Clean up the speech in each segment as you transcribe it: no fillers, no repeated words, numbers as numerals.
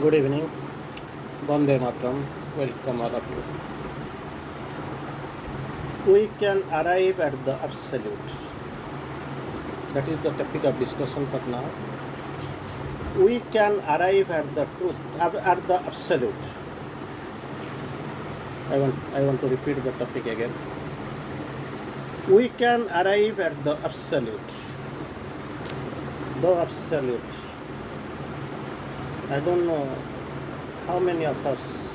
Good evening. Bande Matram. Welcome all of you. We can arrive at the absolute. That is the topic of discussion for now. We can arrive at the truth, at the absolute. I want to repeat the topic again. We can arrive at the absolute. The absolute. I don't know how many of us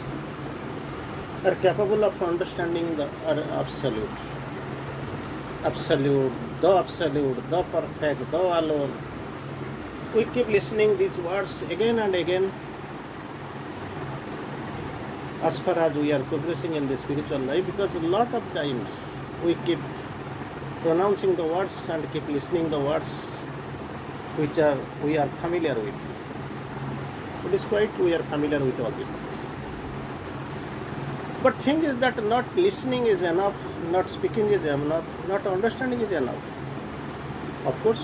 are capable of understanding the absolute. Absolute, the perfect, the alone. We keep listening these words again and again as far as we are progressing in the spiritual life, because a lot of times we keep pronouncing the words and keep listening the words which we are familiar with. It is quite we are familiar with all these things. But thing is that not listening is enough, not speaking is enough, not understanding is enough. Of course,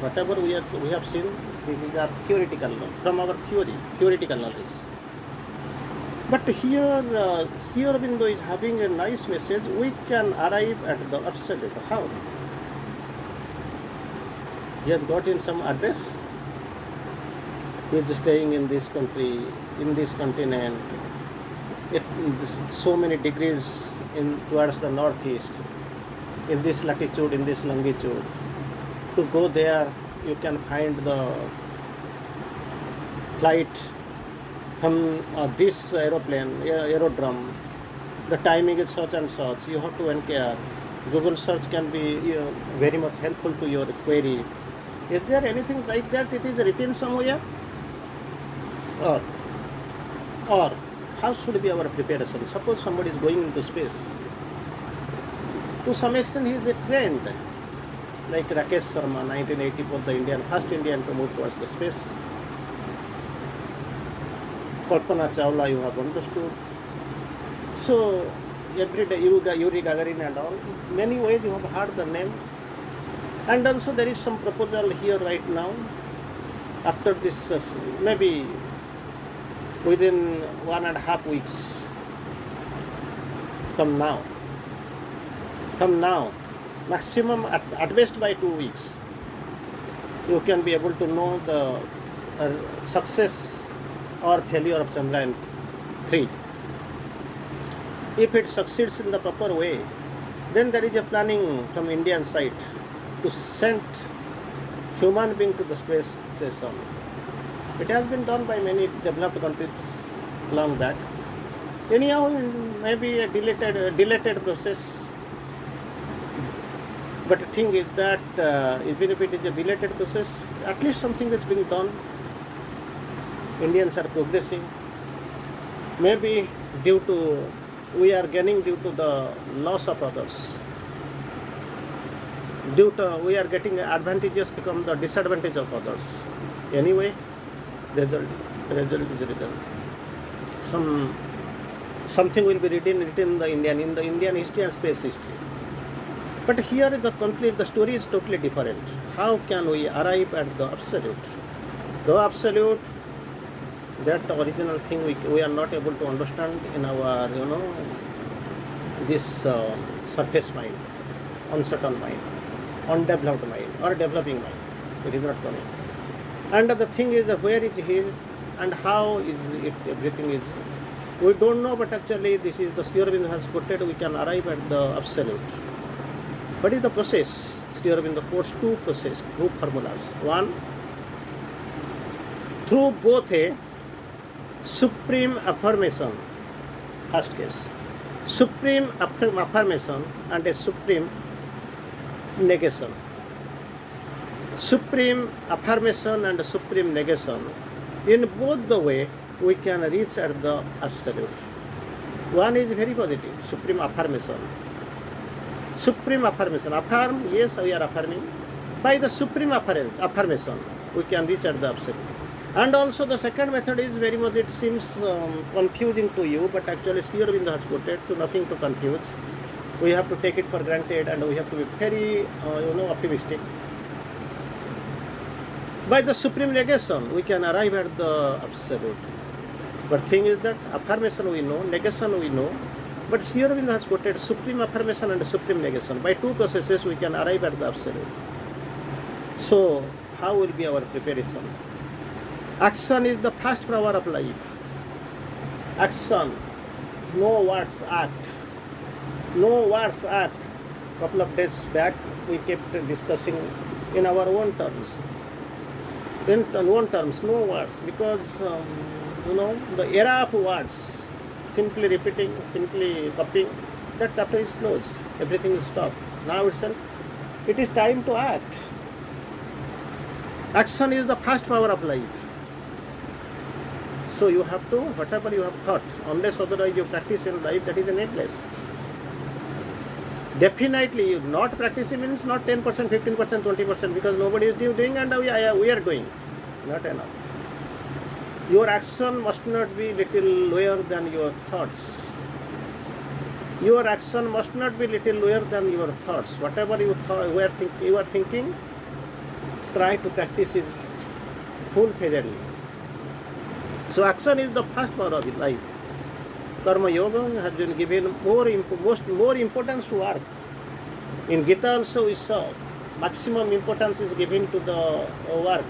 whatever we have seen, this is our theoretical knowledge, from our theoretical knowledge. But here, Sri Aurobindo is having a nice message. We can arrive at the absolute. How? He has got in some address. He is staying in this country, in this continent, so many degrees towards the northeast, in this latitude, in this longitude. To go there, you can find the flight from this aerodrome. The timing is such and such. You have to inquire. Google search can be very much helpful to your query. Is there anything like that? It is written somewhere? Or how should be our preparation? Suppose somebody is going into space. To some extent, he is a trend. Like Rakesh Sharma, 1984, the first Indian to move towards the space. Kalpana Chawla, you have understood. So, every day, Yuri Gagarin and all, many ways you have heard the name. And also there is some proposal here right now. After this, maybe within 1.5 weeks from now, maximum at best by 2 weeks, you can be able to know the success or failure of Chandrayaan 3. If it succeeds in the proper way, then there is a planning from Indian side to send human being to the space station. It has been done by many developed countries long back. Anyhow, maybe a dilated process. But the thing is that even if it is a dilated process, at least something is being done. Indians are progressing. Maybe we are gaining due to the loss of others. We are getting advantages become the disadvantage of others. Anyway, result is result. Something will be written in the Indian history and space history. But here the story is totally different. How can we arrive at the absolute? The absolute, that original thing we are not able to understand in our this surface mind, uncertain mind, undeveloped mind or developing mind. It is not coming. And the thing is, where is he and how is it, everything is, we don't know, but actually this is the Sri Aurobindo has quoted, we can arrive at the absolute. What is the process? Sri Aurobindo quotes two formulas. One, through both a supreme affirmation, first case, supreme affirmation and a supreme negation. Supreme affirmation and supreme negation, in both the way we can reach at the absolute. One is very positive, supreme affirmation. Supreme affirmation, affirm, yes, we are affirming. By the supreme affirmation, we can reach at the absolute. And also the second method is very much, it seems confusing to you, but actually Sri Aurobindo has quoted, to nothing to confuse. We have to take it for granted and we have to be very optimistic. By the supreme negation, we can arrive at the absolute. But thing is that affirmation we know, negation we know, but Sri Aurobindo has quoted supreme affirmation and supreme negation. By two processes, we can arrive at the absolute. So, how will be our preparation? Action is the first power of life. Action. No words, act. No words, act. Couple of days back, we kept discussing in our own terms. In own terms, no words, because the era of words, simply repeating, simply copying, that chapter is closed. Everything is stopped. Now itself, it is time to act. Action is the first power of life. So you have to, whatever you have thought, unless otherwise you practice in life, that is needless. Definitely, not practicing means not 10%, 15%, 20%, because nobody is doing and we are doing. Not enough. Your action must not be little lower than your thoughts. Your action must not be little lower than your thoughts. Whatever you are thinking, try to practice is full-fledgedly. So action is the first power of life. Karma Yoga has been given more importance to work. In Gita also we saw maximum importance is given to the work.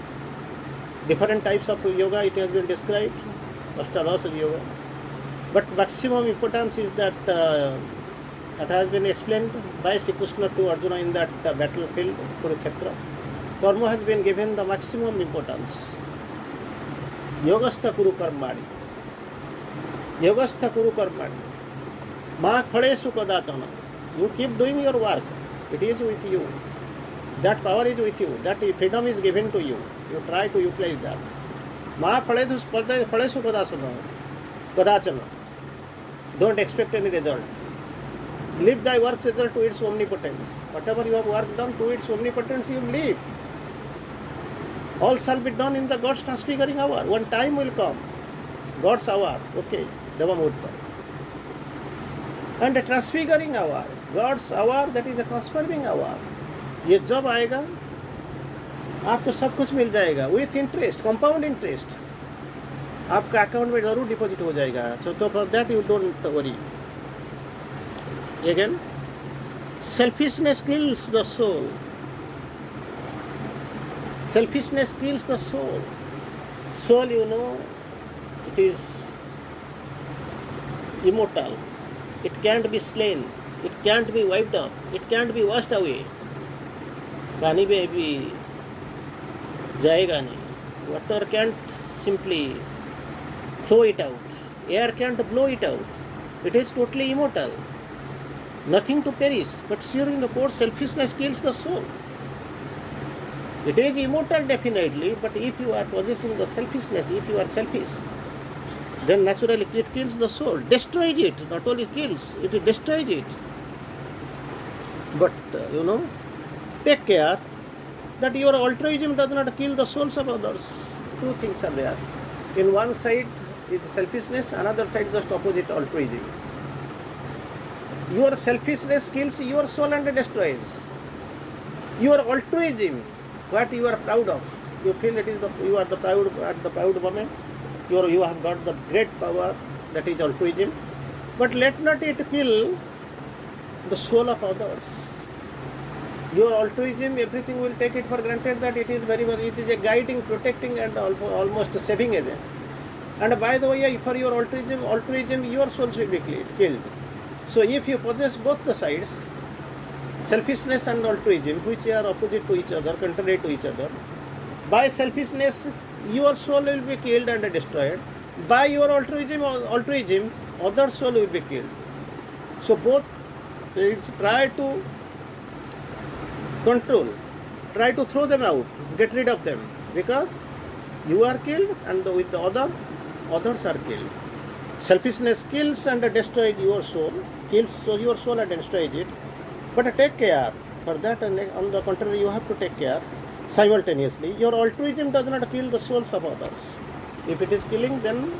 Different types of yoga it has been described, Ashtadasa yoga. But maximum importance is that has been explained by Sri Krishna to Arjuna in that battlefield, Kurukshetra. Karma has been given the maximum importance. Yogastha Kuru Karmani. Yogastha Kuru Karmani. Ma Phadesu Kadachana. You keep doing your work. It is with you. That power is with you. That freedom is given to you. You try to utilize that. Ma Phadesu Kadachana. Don't expect any result. Leave thy work's result to its omnipotence. Whatever you have work done to its omnipotence, you leave. All shall be done in the God's transfiguring hour. One time will come. God's hour. Okay. Devamurta. And a transfiguring hour. God's hour, that is a transforming hour. ये जब आएगा आपको सब कुछ मिल जाएगा with interest compound interest आपका account में जरूर डिपॉजिट हो जाएगा सो तो for that you don't worry again selfishness kills the soul selfishness kills the soul. Soul, it is immortal. It can't be slain. It can't be wiped out. It can't be washed away. पानी में भी जाएगा नहीं. Water can't simply throw it out. Air can't blow it out. It is totally immortal. Nothing to perish. But during the course, selfishness kills the soul. It is immortal definitely, but if you are possessing the selfishness, if you are selfish, then naturally it kills the soul, destroys it, not only kills, it destroys it. But, take care that your altruism does not kill the souls of others. Two things are there. In one side is selfishness, another side just opposite altruism. Your selfishness kills your soul and destroys. Your altruism, what you are proud of, you feel it is you are the proud moment. You have got the great power, that is altruism. But let not it kill the soul of others. Your altruism, everything will take it for granted that it is it is a guiding, protecting and almost saving agent. And by the way, for your altruism, your soul should be killed. So if you possess both the sides, selfishness and altruism, which are opposite to each other, contrary to each other, by selfishness, your soul will be killed and destroyed. By your altruism, other soul will be killed. So both things try to control, try to throw them out, get rid of them, because you are killed and with the others are killed. Selfishness kills and destroys your soul, kills your soul and destroys it. But take care for that, and on the contrary, you have to take care simultaneously. Your altruism does not kill the souls of others. If it is killing, then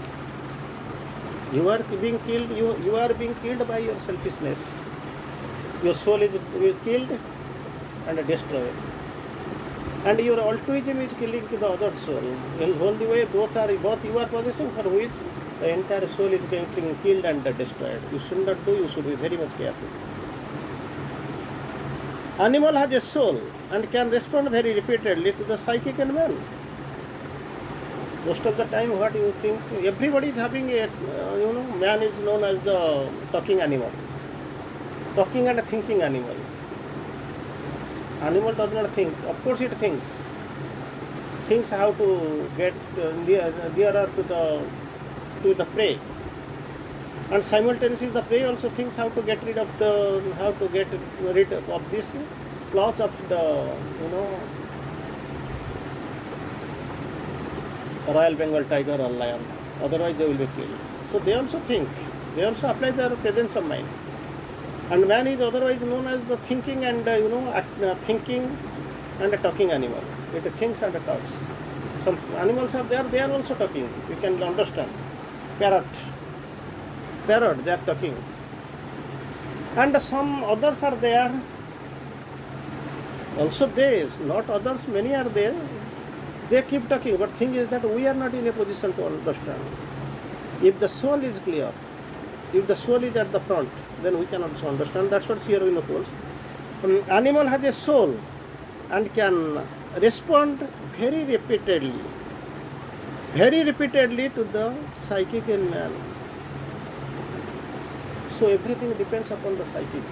you are being killed. You are being killed by your selfishness. Your soul is killed and destroyed. and your altruism is killing the other soul. In only way both you are possessing, for which the entire soul is getting killed and destroyed. You should not do. You should be very much careful. Animal has a soul and can respond very repeatedly to the psychic in man. Most of the time, what you think, everybody is having a, man is known as the talking animal, talking and thinking animal. Animal does not think. Of course, it thinks how to get nearer to the prey, and simultaneously the prey also thinks how to get rid of this clutch of the Royal Bengal tiger or lion. Otherwise, they will be killed. So they also think. They also apply their presence of mind. And man is otherwise known as the thinking and thinking and a talking animal. It thinks and talks. Some animals are there; they are also talking. You can understand. Parrot, they are talking. And some others are there. Also, not others. Many are there. They keep talking. But thing is that we are not in a position to understand. If the soul is clear, if the soul is at the front, then we can also understand. That's what here we holds. Animal has a soul and can respond very repeatedly to the psychic in man. So everything depends upon the psychic.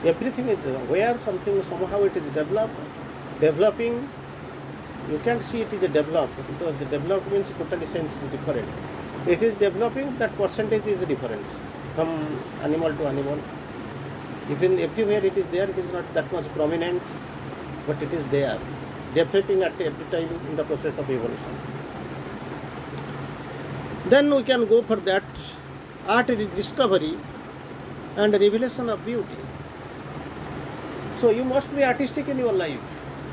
Everything is where something somehow it is developing. You can't see it is a developed, because the developed means totally sense is different. It is developing, that percentage is different from animal to animal. Even everywhere it is there, it is not that much prominent, but it is there, developing at every time in the process of evolution. Then we can go for that art is discovery and revelation of beauty. So you must be artistic in your life.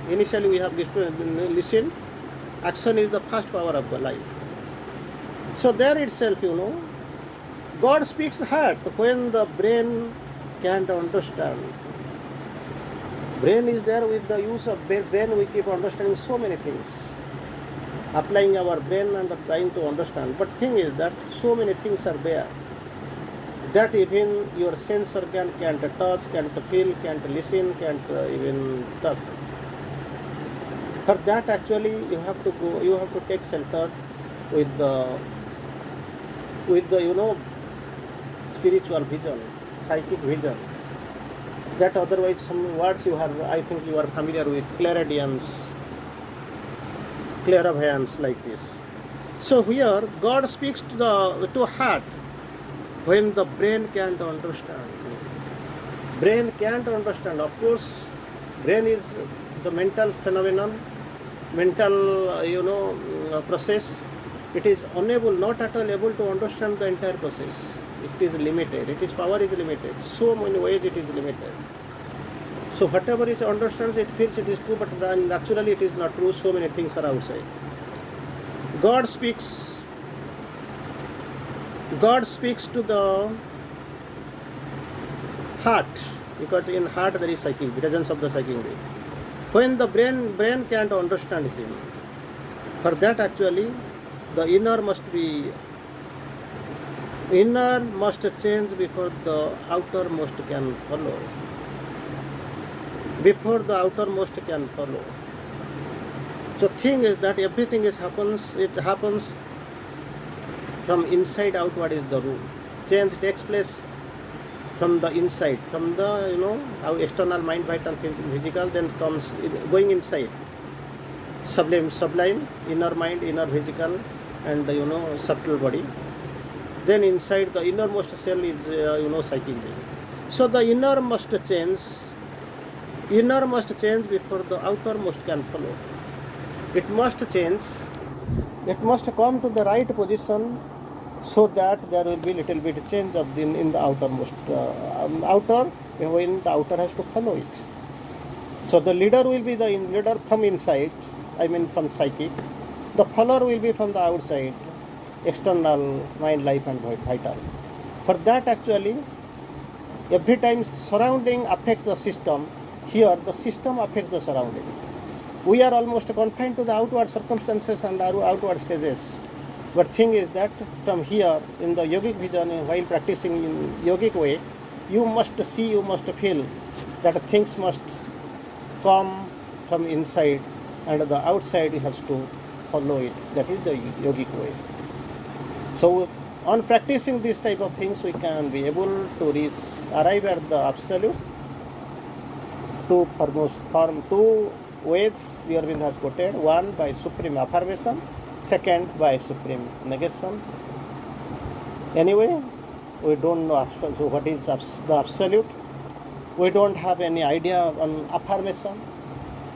Initially we have listened, action is the first power of the life. So there itself, God speaks heart when the brain can't understand. Brain is there. With the use of brain, we keep understanding so many things, applying our brain and trying to understand. But thing is that so many things are there that even your sense organ can't touch, can't feel, can't listen, can't even talk. For that, actually, you have to take shelter with the spiritual vision, psychic vision. That otherwise some words I think you are familiar with, clairaudience, clairvoyance, like this. So here God speaks to heart when the brain can't understand. Brain can't understand. Of course, brain is the mental phenomenon, mental process. It is not at all able to understand the entire process. It is limited. Its power is limited. So many ways it is limited. So whatever it understands, it feels it is true, but naturally it is not true. So many things are outside. God speaks to the heart, because in heart there is psychic, presence of the psychic brain. When the brain can't understand him, for that actually the inner must change before the outermost can follow. Before the outermost can follow. So thing is that everything happens from inside outward is the rule. Change takes place from the inside, from the our external mind, vital, physical, then comes going inside. Sublime, inner mind, inner physical, and subtle body. Then inside the innermost cell is psychic being. So the inner must change before the outermost can follow. It must change. It must come to the right position, so that there will be little bit change in the outermost outer, when the outer has to follow it. So the leader will be the leader from inside, from psychic. The follower will be from the outside, external mind, life and vital. For that actually, every time surrounding affects the system, here the system affects the surrounding. We are almost confined to the outward circumstances and our outward stages. But thing is that from here, in the yogic vision, while practicing in yogic way, you must see, you must feel that things must come from inside and the outside has to follow it. That is the yogic way. So on practicing these type of things, we can be able to arrive at the absolute. Two ways Sri Aurobindo has quoted. One by supreme affirmation, second by supreme negation. Anyway, we don't know so what is the absolute. We don't have any idea on affirmation.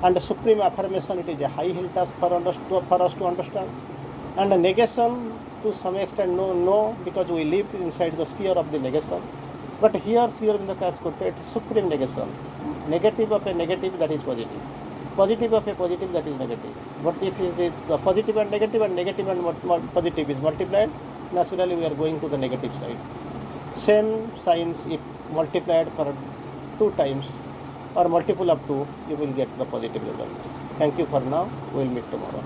And the supreme affirmation, it is a high hill task for us to understand. And the negation, to some extent, no, because we live inside the sphere of the negation. But here Sri Aurobindo has quoted supreme negation. Negative of a negative, that is positive. Positive of a positive, that is negative. But if it is the positive and negative and positive is multiplied, naturally we are going to the negative side. Same signs, if multiplied for 2 times or multiple of 2, you will get the positive result. Thank you for now. We will meet tomorrow.